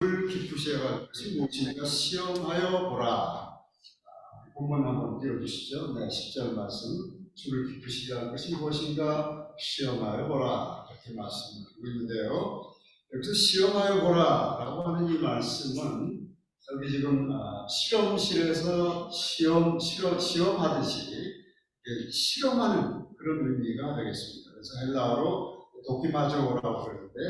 기쁘시어가 무엇이니까 시험하여 보라. 본문 한번 띄워주시죠. 네, 10절 말씀. 주를 기쁘시게 할 것이 무엇인가 시험하여 보라. 이렇게 말씀하고 있는데요. 여기서 시험하여 보라 라고 하는 이 말씀은 여기 지금 실험실에서 시험하듯이 실험하는 그런 의미가 되겠습니다. 그래서 헬라어로 도키마조라고 그러는데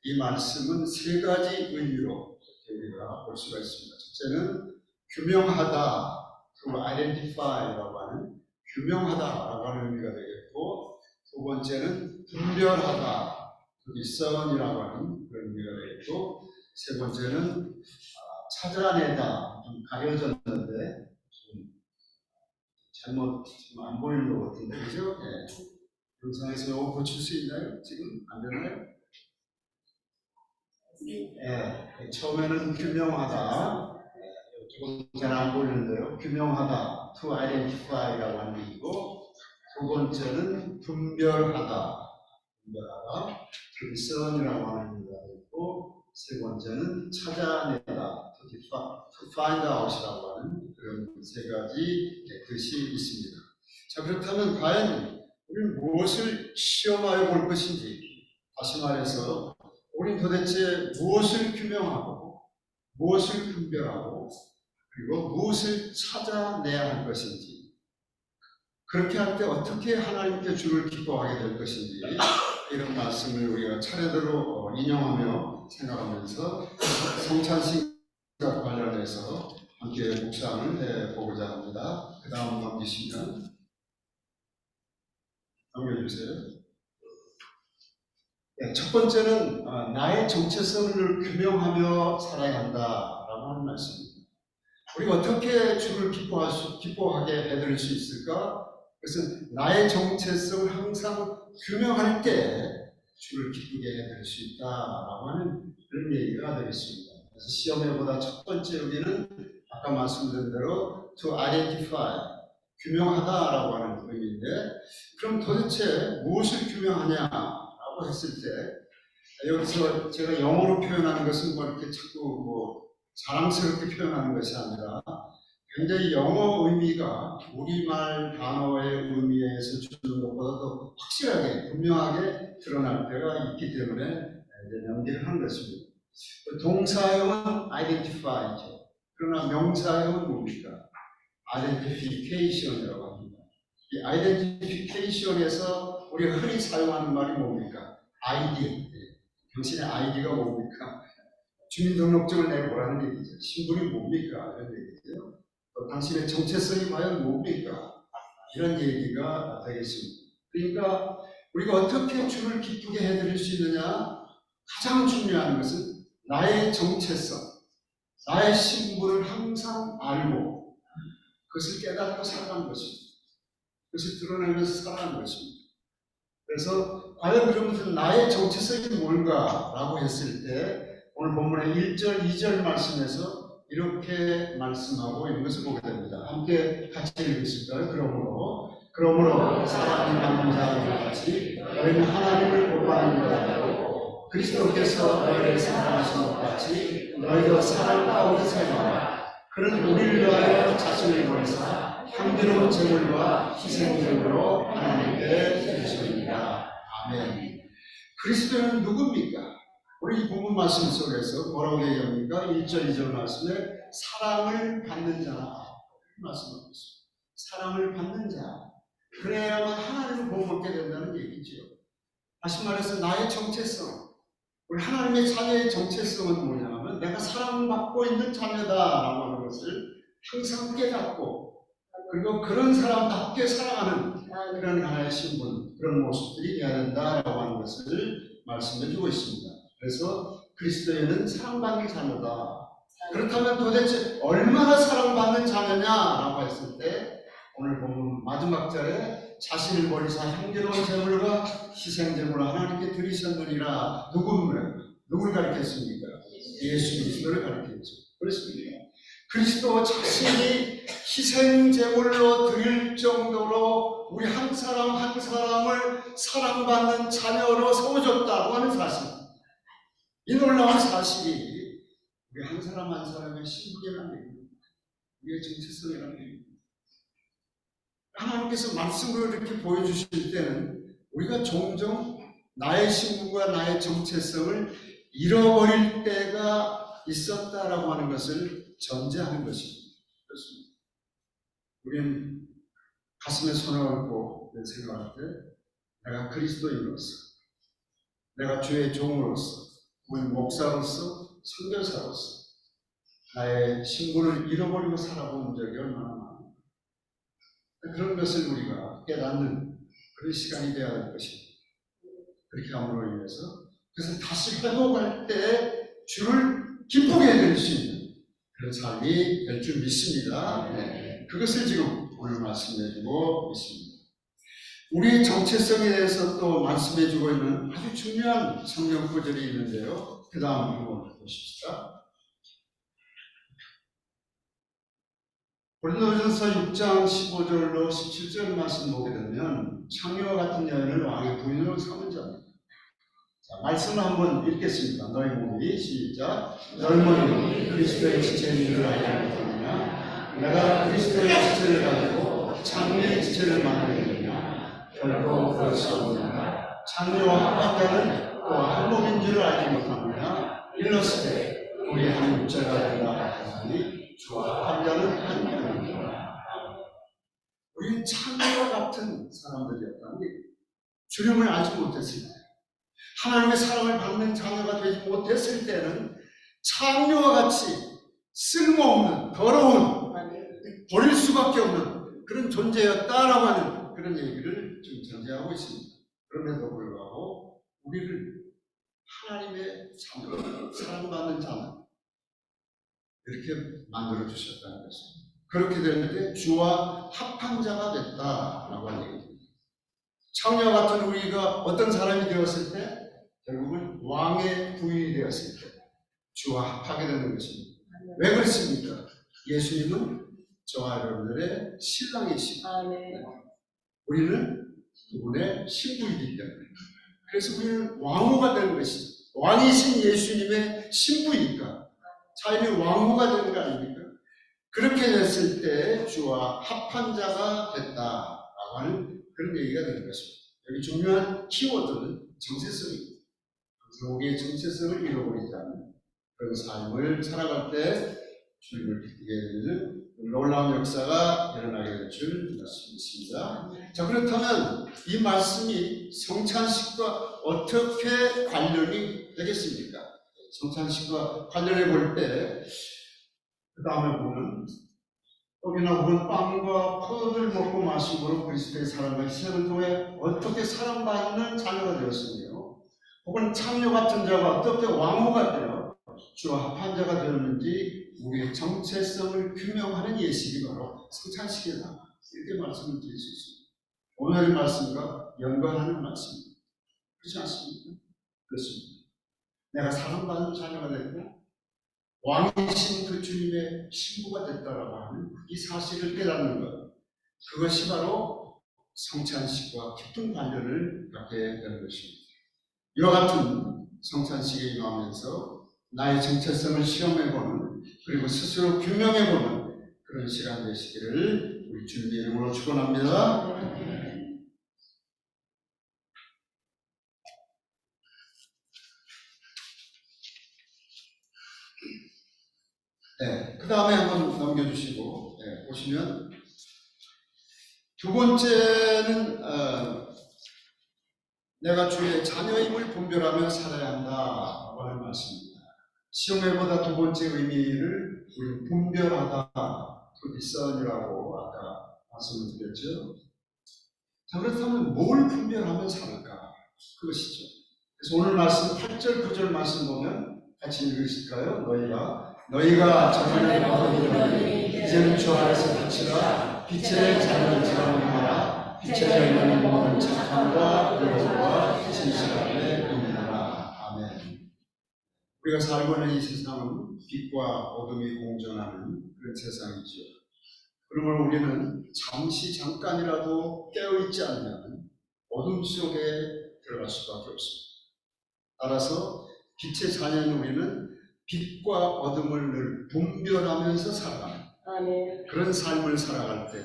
이 말씀은 세 가지 의미로 우리가 볼 수가 있습니다. 첫째는 규명하다, to identify라고 하는 규명하다라고 하는 의미가 되겠고, 두 번째는 분별하다, to discern이라고 하는 그런 의미가 되겠고, 세 번째는 찾아내다, 좀 가려졌는데 좀 잘못 안 보이는 것 같은데, 그죠? 네. 영상에서 이거 고칠 수 있나요? 지금 안 되나요? 네. 처음에는 규명하다, 조금 잘 안 보이는데요. 규명하다, to identify라고 하는 얘기고, 두 번째는 분별하다, to discern이라고 하는 의미가 있고, 세 번째는 찾아내다, to find out이라고 하는 그런 세 가지 뜻이 있습니다. 자, 그렇다면 과연 우리는 무엇을 시험하여 볼 것인지, 다시 말해서 우리는 도대체 무엇을 규명하고 무엇을 분별하고 그리고 무엇을 찾아내야 할 것인지, 그렇게 할 때 어떻게 하나님께 주를 기뻐하게 될 것인지, 이런 말씀을 우리가 차례대로 인용하며 생각하면서 성찬식과 관련해서 함께 묵상을 해보고자 합니다. 그 다음 넘기시면 넘겨주세요. 네, 첫 번째는 나의 정체성을 규명하며 살아야 한다라고 하는 말씀입니다. 우리가 어떻게 주를 기뻐하게 해드릴 수 있을까? 그래서 나의 정체성을 항상 규명할 때 주를 기쁘게 해드릴 수 있다라고 하는 그런 얘기가 되겠습니다. 그래서 시험에보다 첫 번째 우리는 아까 말씀드린 대로 to identify, 규명하다라고 하는 의미인데, 그럼 도대체 무엇을 규명하냐라고 했을 때, 여기서 제가 영어로 표현하는 것은 뭐 이렇게 자꾸 자랑스럽게 표현하는 것이 아니라 굉장히 영어 의미가 우리말 단어의 의미에서 주는 것보다 더 확실하게 분명하게 드러날 때가 있기 때문에 연기를 하는 것입니다. 동사형은 identify죠. 그러나 명사형은 뭡니까? identification이라고 합니다. 이 identification에서 우리가 흔히 사용하는 말이 뭡니까? ID. 당신의 ID가 뭡니까? 주민등록증을 내보라는 얘기죠. 신분이 뭡니까? 이런 얘기죠. 또 당신의 정체성이 과연 뭡니까? 이런 얘기가 되겠습니다. 그러니까 우리가 어떻게 주를 기쁘게 해드릴 수 있느냐? 가장 중요한 것은 나의 정체성, 나의 신분을 항상 알고 그것을 깨닫고 살아가는 것입니다. 그것을 드러내면서 살아가는 것입니다. 그래서 과연 그러면서 나의 정체성이 뭔가라고 했을 때 오늘 본문의 1절, 2절 말씀에서 이렇게 말씀하고 있는 것을 보게 됩니다. 함께 같이 읽으실까요? 그러므로 사랑이 많은 자와 같이 너희는 하나님을 본받는 자고 그리스도께서 너희를 사랑하신 것 같이 너희도 사랑 가운데 살아라. 그는 우리를 위하여 자신을 버리사 향기로운 제물과 희생제물로 하나님께 드리십니다. 아멘. 그리스도는 누굽니까? 우리 이 본문 말씀 속에서 뭐라고 얘기합니까? 1절, 2절 말씀에 사랑을 받는 자 말씀하고 있습니다. 사랑을 받는 자. 그래야만 하나님을 본받게 된다는 얘기죠. 다시 말해서 나의 정체성, 우리 하나님의 자녀의 정체성은 뭐냐면 내가 사랑받고 있는 자녀다라고 하는 것을 항상 깨닫고 그리고 그런 사람답게 살아가는 그런 하나의 신분, 그런 모습들이 되어야 된다라고 하는 것을 말씀해 주고 있습니다. 그래서 그리스도에는 사랑받는 자녀다. 그렇다면 도대체 얼마나 사랑받는 자녀냐라고 했을 때 오늘 보면 마지막 절에 자신을 버리사 향기로운 제물과 희생제물을 하나님께 드리셨느니라. 누구를 가리켰습니까? 예수 그리스도를 가리켰죠. 그렇습니다. 그리스도 자신이 희생제물로 드릴 정도로 우리 한 사람 한 사람을 사랑받는 자녀로 세워줬다고 하는 사실, 이 놀라운 사실이 우리 한 사람 한 사람의 신분이라는 얘기입니다. 우리의 정체성이라는 얘기입니다. 하나님께서 말씀으로 이렇게 보여주실 때는 우리가 종종 나의 신분과 나의 정체성을 잃어버릴 때가 있었다라고 하는 것을 전제하는 것입니다. 그렇습니다. 우리는 가슴에 손을 얹고 생각할 때 내가 그리스도인으로서, 내가 주의 종으로서, 혹은 목사로서, 선교사로서 나의 신분을 잃어버리고 살아본 적이 얼마나 많은가. 그런 것을 우리가 깨닫는 그런 시간이 되어야 할 것입니다. 그렇게 함으로 인해서 그래서 다시 회복할 때 주를 기쁘게 해드릴 수 있는 그런 삶이 될 줄 믿습니다. 네. 그것을 지금 오늘 말씀해주고 있습니다. 우리의 정체성에 대해서 또 말씀해주고 있는 아주 중요한 성경 구절이 있는데요. 그 다음 한번 보십시다. 고린도전서 6장 15절로 17절 말씀 보게 되면 창녀와 같은 여인을 왕의 부인으로 삼은 자입니다. 자, 말씀을 한번 읽겠습니다. 너희 몸이 시작. 너희 몸이 그리스도의 지체인 줄 알지 못하느냐? 내가 그리스도의 지체를 가지고 창녀의 지체를 만들느냐? 결코 그럴 수 없느냐? 창녀와 합한자는 또 한 몸인 줄 알지 못하느냐? 일러스되 우리 한 육체가 된다 하니 주와 합한자는 한 영이니라. 우리는 창녀와 같은 사람들이었다는 게 주님을 알지 못했을 때, 하나님의 사랑을 받는 자녀가 되지 못했을 때는 창녀와 같이 쓸모없는, 더러운, 버릴 수밖에 없는 그런 존재였다라고 하는 그런 얘기를 지금 전제하고 있습니다. 그럼에도 불구하고 우리를 하나님의 자녀, 사랑받는 자녀 이렇게 만들어주셨다는 것입니다. 그렇게 될 때 주와 합한 자가 됐다라고 하는 얘기입니다. 창녀와 같은 우리가 어떤 사람이 되었을 때 결국은 왕의 부인이 되었을 때 주와 합하게 되는 것입니다. 왜 그렇습니까? 예수님은 저와 여러분들의 신랑이십니다. 우리는 그분의 신부이기 때문에, 그래서 우리는 왕후가 되는 것이죠. 왕이신 예수님의 신부이니까 자연히 왕후가 되는 거 아닙니까? 그렇게 됐을 때 주와 합한 자가 됐다라고 하는 그런 얘기가 되는 것입니다. 여기 중요한 키워드는 정체성입니다. 그래서 우리의 정체성을 잃어버리지 않는 그런 삶을 살아갈 때 주님을 기쁘게 해드리는 놀라운 역사가 일어나게 될 줄 믿습니다. 자, 그렇다면 이 말씀이 성찬식과 어떻게 관련이 되겠습니까? 성찬식과 관련해 볼 때 그 다음에 보면 떡이나 혹은 빵과 포도를 먹고 마심으로 그리스도의 사랑과 희생을 통해 어떻게 사랑받는 자녀가 되었으며, 혹은 창녀 같은 자가 어떻게 왕후가 되어 주와 합한 자가 되었는지 우리의 정체성을 규명하는 예식이 바로 성찬식이다, 이렇게 말씀을 드릴 수 있습니다. 오늘의 말씀과 연관하는 말씀입니다. 그렇지 않습니까? 그렇습니다. 내가 사랑받는 자녀가 됐고 왕이신 그 주님의 신부가 됐다라고 하는 이 사실을 깨닫는 것, 그것이 바로 성찬식과 깊은 관련을 갖게 되는 것입니다. 이와 같은 성찬식에 임하면서 나의 정체성을 시험해보는, 그리고 스스로 규명해보는 그런 시간 되시기를 우리 주님의 이름으로 축원합니다. 네, 그 다음에 한번 넘겨주시고, 네, 보시면 두 번째는 내가 주의 자녀임을 분별하며 살아야 한다고 하는 말씀입니다. 시험회보다 두 번째 의미를 우리 분별하다, to discern이라고 아까 말씀을 드렸죠. 자, 그렇다면 뭘 분별하면 살을까? 그것이죠. 그래서 오늘 말씀 8절, 9절 말씀 보면 같이 읽으실까요? 너희가 자녀를 거두니 이제는 주 안에서 빛이라, 빛의 자녀들처럼 행하라. 빛의 자녀는 모든 착함과 의로움과 진실함에 이르라. 아멘. 우리가 살고 있는 이 세상은 빛과 어둠이 공존하는 그런 세상이죠. 그러므로 우리는 잠깐이라도 깨어있지 않으면 어둠 속에 들어갈 수밖에 없습니다. 따라서 빛의 자녀인 우리는 빛과 어둠을 늘 분별하면서 살아가는 아멘. 그런 삶을 살아갈 때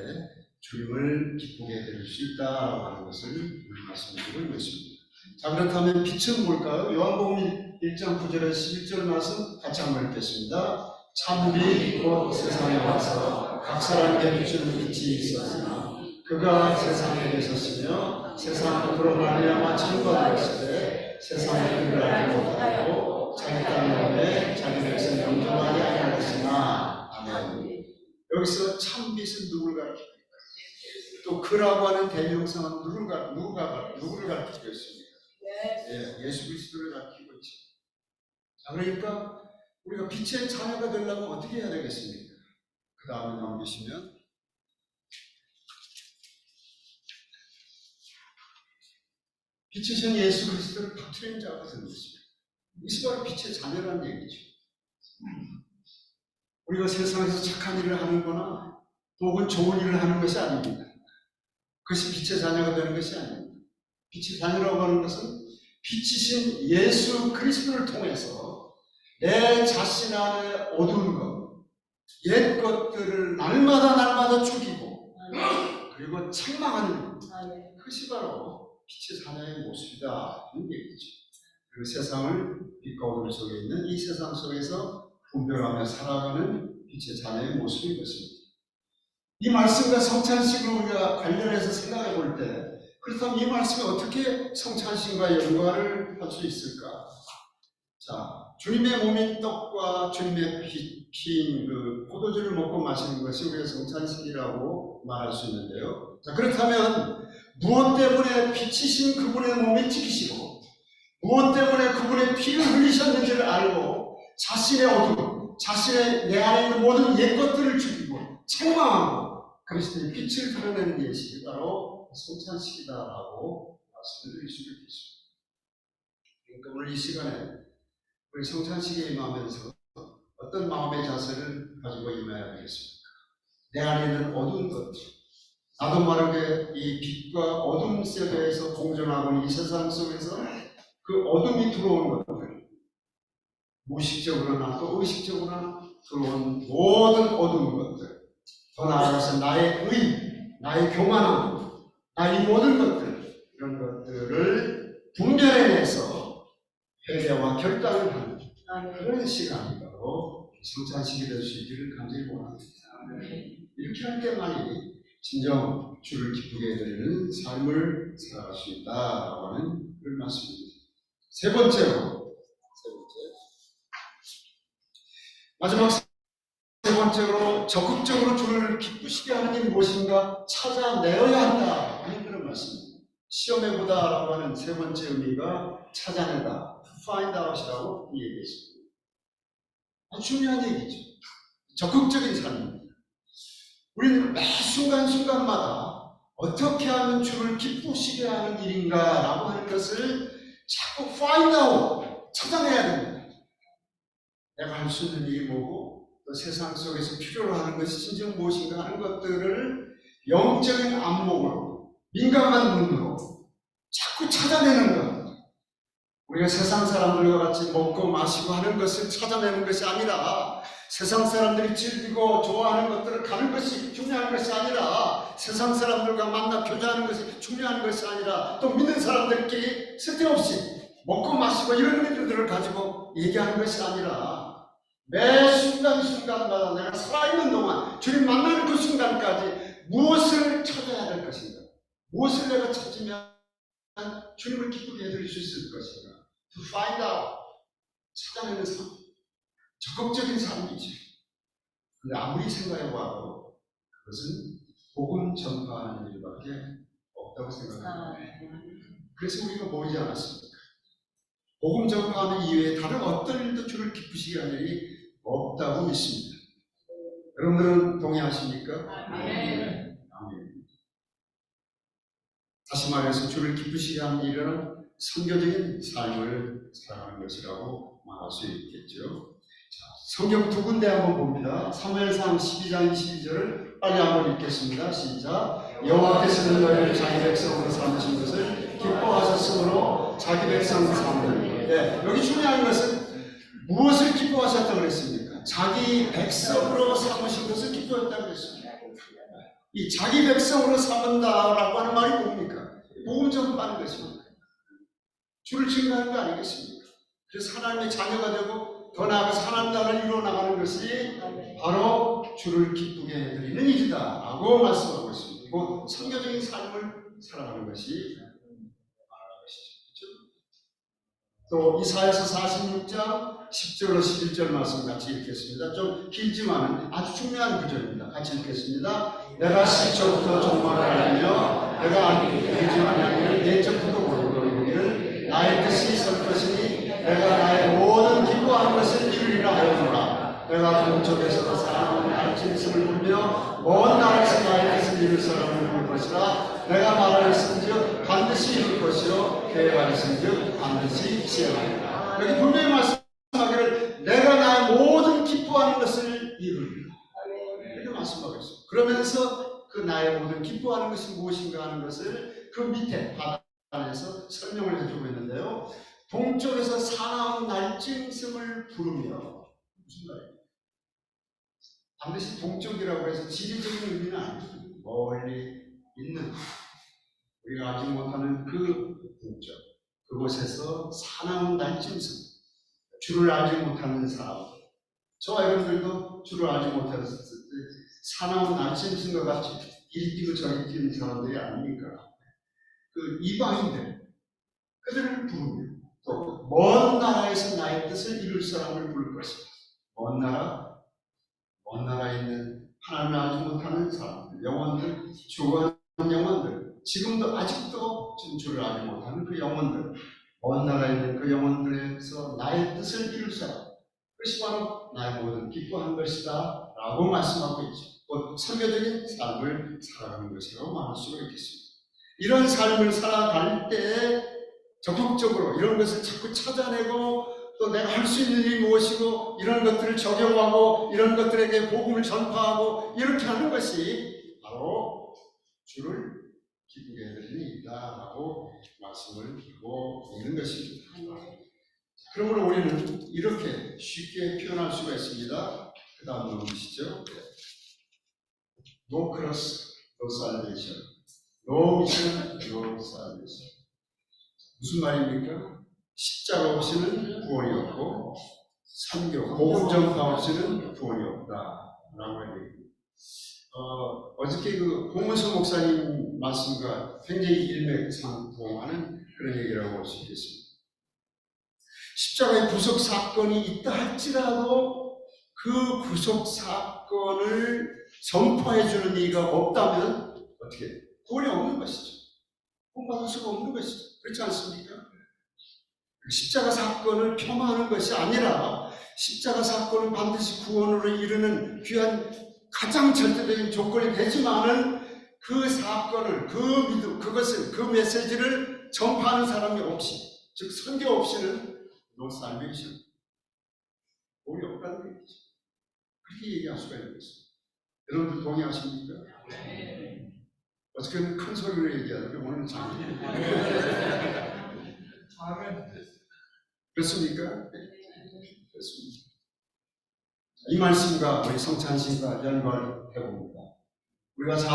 주님을 기쁘게 해드릴 수 있다라고 하는 것을 오늘 말씀드리고 있는 것입니다. 자, 그렇다면 빛은 뭘까요? 요한복음 1장 9절에서 11절 말씀 같이 한번 읽겠습니다. 참빛 곧 세상에 와서 각 사람에게 비추는 빛이 있었으나 그가 세상에 계셨으며 세상은 그로 말미암아 참거하였으되 세상은 그를 알지 못하고 자기 땅에 자기 백성 영접하지 아니하였으나. 아멘. 여기서 참빛은 누구를 가리킵니까? 또 그라고 하는 대명사는 누구를 가리키고 있습니까? 예수 그리스도를 가리키고 있죠. 자, 그러니까 우리가 빛의 자녀가 되려면 어떻게 해야 되겠습니까? 그 다음에 넘기시면 빛이신 예수 그리스도를 퍼뜨린 자가 되는 것입니다. 이것이 바로 빛의 자녀라는 얘기죠. 우리가 세상에서 착한 일을 하는 거나 혹은 좋은 일을 하는 것이 아닙니다. 그것이 빛의 자녀가 되는 것이 아닙니다. 빛의 자녀라고 하는 것은 빛이신 예수 그리스도를 통해서 내 자신 안에 어두운 것, 옛 것들을 날마다 죽이고 그리고 책망하는 그것이 바로 빛의 자녀의 모습이다 하는 얘기죠. 그리고 세상을 빛과 어둠 속에 있는 이 세상 속에서 분별하며 살아가는 빛의 자녀의 모습인 것입니다. 이 말씀과 성찬식을 우리가 관련해서 생각해 볼 때, 그렇다면 이 말씀이 어떻게 성찬식과 연관을 할 수 있을까? 자, 주님의 몸인 떡과 주님의 피인 그 포도주를 먹고 마시는 것이 우리의 성찬식이라고 말할 수 있는데요. 자, 그렇다면 무엇 때문에 빛이신 그분의 몸이 지키시고 무엇 때문에 그분의 피를 흘리셨는지를 알고 자신의 어둠, 자신의 내 안에 있는 모든 옛 것들을 죽이고 책망하고 그리스도의 빛을 드러내는 예식이 바로 성찬식이다라고 말씀을 드릴 수 있겠습니다. 그러니까 오늘 이 시간에 우리 성찬식에 임하면서 어떤 마음의 자세를 가지고 임해야 되겠습니까? 내 안에 있는 어두운 것들, 나도 모르게 이 빛과 어둠 세계에서 공존하고 있는 이 세상 속에서 그 어둠이 들어온 것들, 무의식적으로나 또 의식적으로나 들어온 모든 어두운 것들, 더 나아가서 나의 나의 교만함, 나의 모든 것들, 이런 것들을 분별해내서 회개와 결단을 하는 그런 시간이 바로 성찬식이 될 수 있기를 간절히 원합니다. 이렇게 할 때만이 진정 주를 기쁘게 해드리는 삶을 살아갈 수 있다라고 하는 그런 말씀입니다. 세 번째로 마지막 세 번째로 적극적으로 주를 기쁘시게 하는 일이 무엇인가 찾아내어야 한다 하는 그런 말씀입니다. 시험해보다라고 하는 세 번째 의미가 찾아내다, find out이라고 얘기했습니다. 아주 중요한 얘기죠. 적극적인 삶입니다. 우리는 매 순간순간마다 어떻게 하면 주를 기쁘시게 하는 일인가라고 하는 것을 자꾸 find out, 찾아내야 됩니다. 내가 할 수 있는 일이 뭐고 또 세상 속에서 필요로 하는 것이 진정 무엇인가 하는 것들을 영적인 안목으로 민감한 눈으로 자꾸 찾아내는 것. 우리가 세상 사람들과 같이 먹고 마시고 하는 것을 찾아내는 것이 아니라 세상 사람들이 즐기고 좋아하는 것들을 가는 것이 중요한 것이 아니라 세상 사람들과 만나 교제하는 것이 중요한 것이 아니라 또 믿는 사람들끼리 쓸데없이 먹고 마시고 이런 일들을 가지고 얘기하는 것이 아니라 매 순간순간마다 내가 살아있는 동안 주님 만나는 그 순간까지 무엇을 찾아야 될 것인가, 무엇을 내가 찾으면 주님을 기쁘게 해드릴 수 있을 것인가, to find out, 찾아내는 삶, 적극적인 삶이지. 근데 아무리 생각해봐도 그것은 복음 전파하는 일밖에 없다고 생각합니다. 그래서 우리가 모이지 않았습니까? 복음 전파하는 이외에 다른 어떤 일도 주를 기쁘시게 하는 일이 없다고 믿습니다. 여러분들은 동의하십니까? 아멘. 다시 말해서 주를 기쁘시게 하는 일은 선교적인 삶을 살아가는 것이라고 말할 수 있겠죠. 자, 성경 두 군데 한번 봅니다. 사무엘상 12장 22절을 빨리 한번 읽겠습니다. 시작. 여호와께서는 너희를 자기 백성으로 삼으신 것을 기뻐하셨으므로 자기 백성 삼으니. 네, 여기 중요한 것은 무엇을 기뻐하셨다고 그랬습니까? 자기 백성으로 삼으신 것을 기뻐했다고 그랬습니다. 이 자기 백성으로 삼은다라고 하는 말이 뭡니까? 복음 전파하는 것입니다. 주를 증거하는 거 아니겠습니까? 그래서 하나님의 자녀가 되고 더 나아가서 하나님 나라를 이루어 나가는 것이 바로 주를 기쁘게 해드리는 일이다라고 말씀하고 있습니다. 곧 선교적인 삶을 살아가는 것이 말하는 것이죠. 또 이사야서 46장 10절로 11절 말씀 같이 읽겠습니다. 좀 길지만 아주 중요한 구절입니다. 같이 읽겠습니다. 내가 시초부터 종말을 알며 내가 알지 아니하기를 내적부터 모르거니를 나의 뜻이 설 것이니 내가 나의 모든 기뻐하는 것을 이루리라 하였노라. 내가 동쪽에서도 사랑하는 알진심을 불며 먼 나라에서 나의 뜻을 이룰 사람을 부를 것이라. 내가 말하였은즉 반드시 이룰 것이요 계획하였은즉 반드시 시행하리라. 여기 분명히 말씀하기를 내가 나의 모든 기뻐하는 것을 이루리라 이렇게 말씀하고 있습니다. 그러면서 그 나의 모든 기뻐하는 것이 무엇인가 하는 것을 그 밑에 바닥에서 설명을 해주고 있는데요. 동쪽에서 사나운 날짐승을 부르며 무슨 말이에요? 반드시 동쪽이라고 해서 지리적인 의미는 아니에요. 멀리 있는 우리가 알지 못하는 그 동쪽, 그곳에서 사나운 날짐승, 주를 알지 못하는 사람들, 저와 여러분들도 주를 알지 못했을 때 사나운 날짐승과 같이 이리 뛰고 저리 뛰는 사람들이 아닙니까? 그 이방인들, 그들을 부르며 또 먼 나라에서 나의 뜻을 이룰 사람을 부를 것이다. 먼 나라에 있는 하나님을 알지 못하는 사람들, 영혼들, 죽어가는 영혼들, 지금도 아직도 주를 알지 못하는 그 영혼들, 먼 나라에 있는 그 영혼들에서 나의 뜻을 이룰 사람, 그것이 바로 나의 모든 기뻐하는 것이다 라고 말씀하고 있죠. 곧 선교적인 삶을 살아가는 것이라고 말할 수가 있겠습니다. 이런 삶을 살아갈 때 적극적으로 이런 것을 자꾸 찾아내고 또 내가 할 수 있는 일이 무엇이고 이런 것들을 적용하고 이런 것들에게 복음을 전파하고 이렇게 하는 것이 바로 주를 기쁘게 해드리는 일이다라고 말씀을 하고 있는 것입니다. 그러므로 우리는 이렇게 쉽게 표현할 수가 있습니다. 그 다음 넘으시죠. No cross, no salvation. No mission, no salvation. 무슨 말입니까? 십자가 없이는 구원이 없고 선교, 복음 전파 없이는 구원이 없다라고 해요. 어저께 그 홍문수 목사님 말씀과 굉장히 일맥상통하는 그런 얘기라고 볼 수 있겠습니다. 십자가의 구속 사건이 있다 할지라도 그 구속 사건을 전파해 주는 이가 없다면 어떻게 구원이 없는 것이죠. 구원받을 수가 없는 것이죠. 그렇지 않습니까? 십자가 사건을 폄하하는 것이 아니라 십자가 사건은 반드시 구원으로 이르는 귀한 가장 절대적인 조건이 되지만은 그 사건을, 그 믿음, 그것을, 그 메시지를 전파하는 사람이 없이, 즉 선교 없이는 no salvation, 구원이 없다는 얘기죠. 그렇게 얘기할 수가 있는 것입니다. 여러분들 동의하십니까? 네. 어떻게든 큰 소리로 얘기하는데 오늘 작은 그렇습니까? 그렇습니다. 이 말씀과 우리 성찬식과 연관해봅니다. 우리가 잘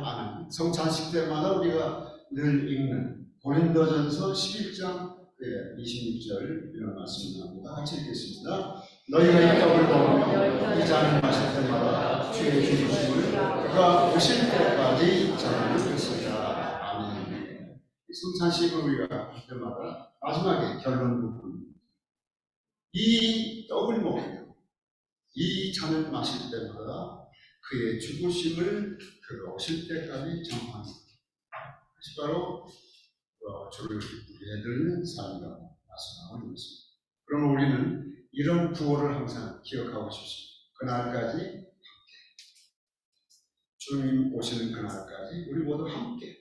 아는 성찬식 때마다 우리가 늘 읽는 고린도전서 11장 26절 이런 말씀을 나옵니다. 같이 읽겠습니다. 너희가 이 떡을 먹으며 이 잔을 마실 때마다 주의 죽으심을 그가 오실 때까지 전하는 것이다. 아멘. 이 성찬식을 우리가 할 때마다 마지막에 결론 부분, 이 떡을 먹으며 이 잔을 마실 때마다 그의 죽으심을 그가 오실 때까지 전하는 것. 그것이 바로 주를 기쁘게 해드리는 삶이라고 말씀하고 있는 것입니다. 그러면 우리는 이런 구호를 항상 기억하고 싶습니다. 그날까지 함께, 주님 오시는 그날까지 우리 모두 함께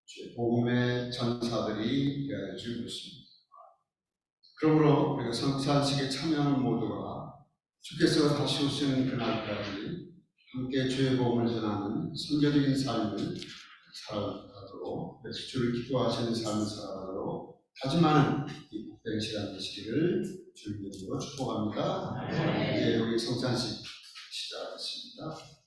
주의 복음의 전사들이 되어 줄 것입니다. 그러므로 우리가 성찬식에 참여하는 모두가 주께서 다시 오시는 그날까지 함께 주의 복음을 전하는 선교적인 삶을 살아가도록, 주를 기뻐하시는 삶을 살아가도록 다짐하는 이 복된 시간 되시기를 주님으로 축복합니다. 이제 우리 성찬식 시작하겠습니다.